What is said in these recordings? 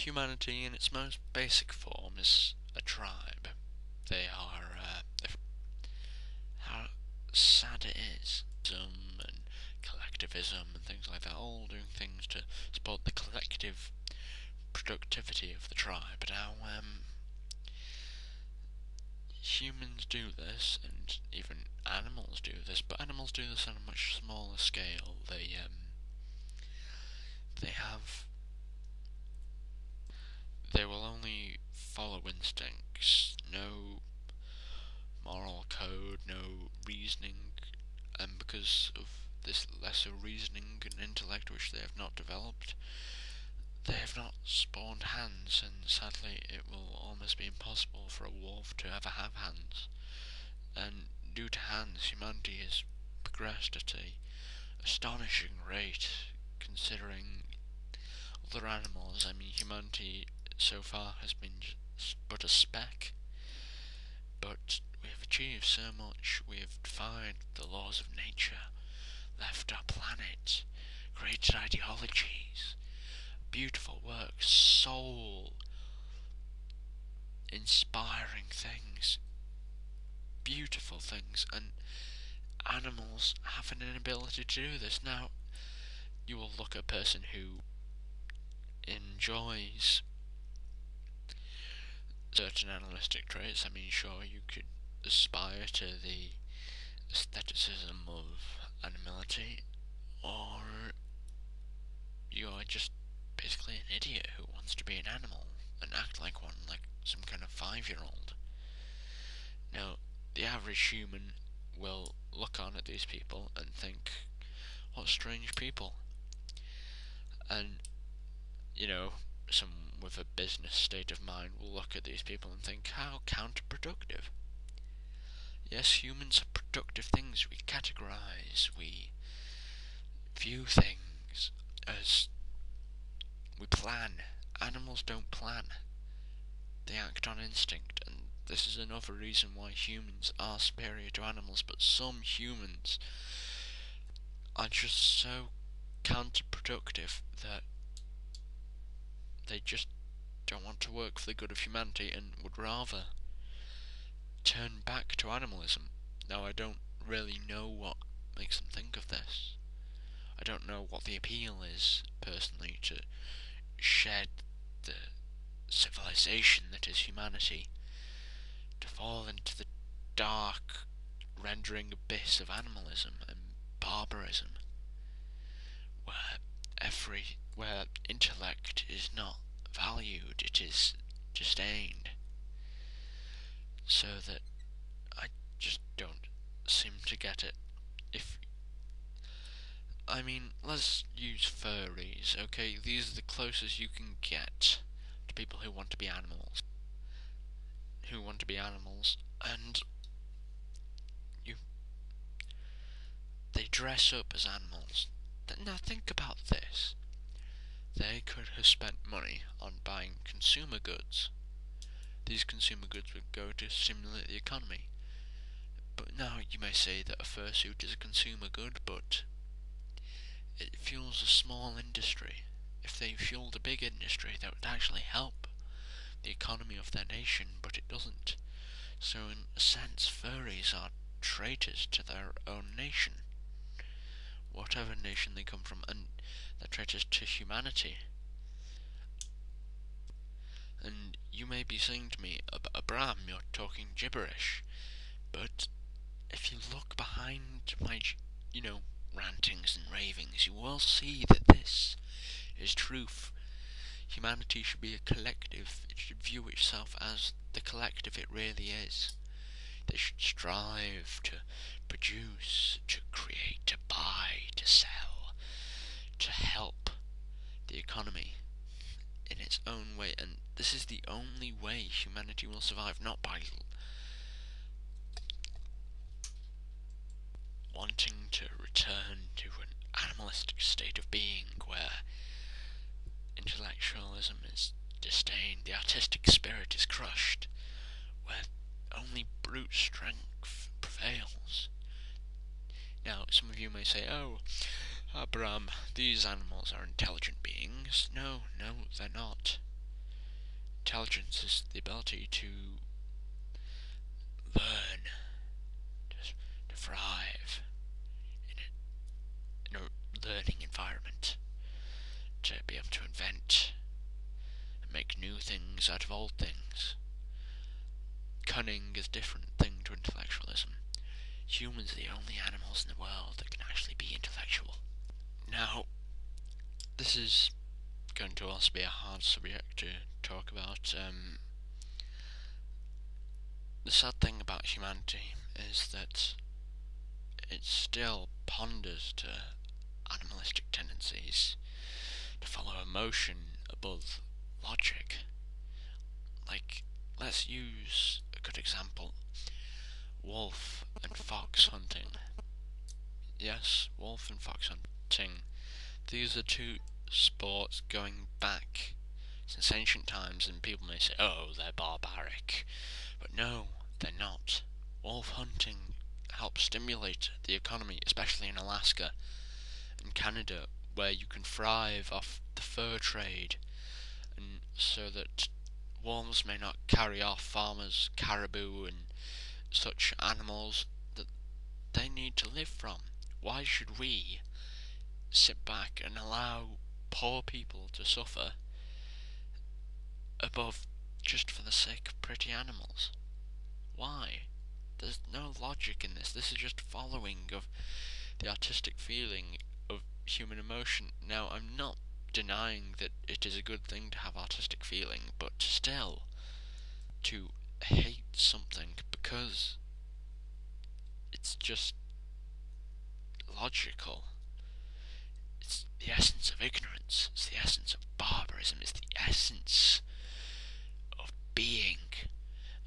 Humanity in its most basic form is a tribe. They are, how sad it is, and collectivism and things like that, all doing things to support the collective productivity of the tribe. Now, humans do this, and even animals do this, but animals do this on a much smaller scale. They will only follow instincts, no moral code, no reasoning, and because of this lesser reasoning and intellect which they have not developed, they have not spawned hands, and sadly it will almost be impossible for a wolf to ever have hands. And due to hands, humanity has progressed at a astonishing rate, considering other animals. I mean, humanity so far has been but a speck, but we have achieved so much. We have defied the laws of nature, left our planet, created ideologies, beautiful work, soul inspiring things, beautiful things, and animals have an inability to do this. Now, you will look at a person who enjoys certain animalistic traits. I mean, sure, you could aspire to the aestheticism of animality, or you are just basically an idiot who wants to be an animal and act like one, like some kind of 5-year-old. Now, the average human will look on at these people and think, what strange people. And, some with a business state of mind will look at these people and think, how counterproductive. Yes, humans are productive things. We categorize, we view things as we plan. Animals don't plan. They act on instinct, and this is another reason why humans are superior to animals, but some humans are just so counterproductive that they just don't want to work for the good of humanity and would rather turn back to animalism. Now, I don't really know what makes them think of this. I don't know what the appeal is, personally, to shed the civilization that is humanity, to fall into the dark, rendering abyss of animalism and barbarism, where intellect is not valued, it is disdained. So that I just don't seem to get it. Let's use furries, okay? These are the closest you can get to people who want to be animals. And they dress up as animals. Now think about this. They could have spent money on buying consumer goods. These consumer goods would go to stimulate the economy. But now you may say that a fursuit is a consumer good, but it fuels a small industry. If they fueled a big industry, that would actually help the economy of their nation, but it doesn't. So in a sense, furries are traitors to their own nation, whatever nation they come from, and they're traitors to humanity. And you may be saying to me, Abraham, you're talking gibberish, but if you look behind my, rantings and ravings, you will see that this is truth. Humanity should be a collective. It should view itself as the collective it really is. They should strive to produce, to create, to buy, to sell, to help the economy in its own way. And this is the only way humanity will survive, not by wanting to return to an animalistic state of being where intellectualism is disdained, the artistic spirit is crushed, where only brute strength prevails. Now, some of you may say, oh, Abraham, these animals are intelligent beings. No, they're not. intelligence is the ability to learn, to thrive in a learning environment, to be able to invent and make new things out of old things. Cunning is a different thing to intellectualism. Humans are the only animals in the world that can actually be intellectual. Now, this is going to also be a hard subject to talk about. The sad thing about humanity is that it still ponders to animalistic tendencies, to follow emotion above logic. Like, let's use a good example. Wolf and fox hunting. Yes, wolf and fox hunting. These are two sports going back since ancient times, and people may say, oh, they're barbaric. But no, they're not. Wolf hunting helps stimulate the economy, especially in Alaska and Canada, where you can thrive off the fur trade, and so that wolves may not carry off farmers' caribou and such animals that they need to live from. Why should we sit back and allow poor people to suffer above just for the sake of pretty animals? Why? There's no logic in this. This is just following of the artistic feeling of human emotion. Now, I'm not denying that it is a good thing to have artistic feeling, but still, to hate something because it's just logical. It's the essence of ignorance. It's the essence of barbarism. It's the essence of being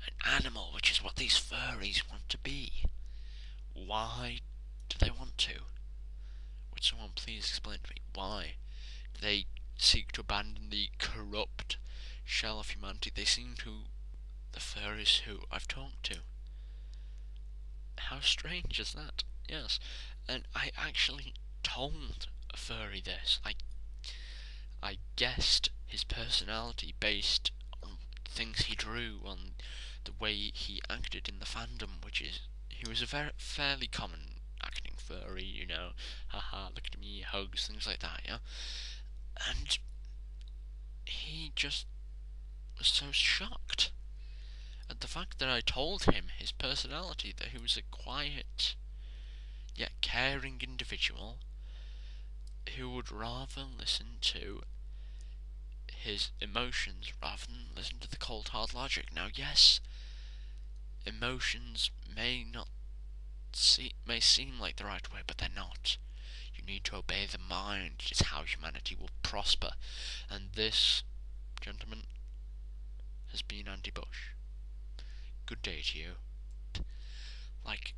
an animal, which is what these furries want to be. Why do they want to? Would someone please explain to me why do they seek to abandon the corrupt shell of humanity they seem to, the furries who I've talked to? How strange is that? Yes, and I actually told a furry this. I guessed his personality based on things he drew, on the way he acted in the fandom, which is, he was a fairly common acting furry, you know, haha, look at me, hugs, things like that, yeah? And he just was so shocked at the fact that I told him his personality, that he was a quiet yet caring individual who would rather listen to his emotions rather than listen to the cold hard logic. Now, yes, emotions may seem like the right way, but they're not. You need to obey the mind. It's how humanity will prosper. And this, gentlemen, has been Andy Bush. Good day to you. Like,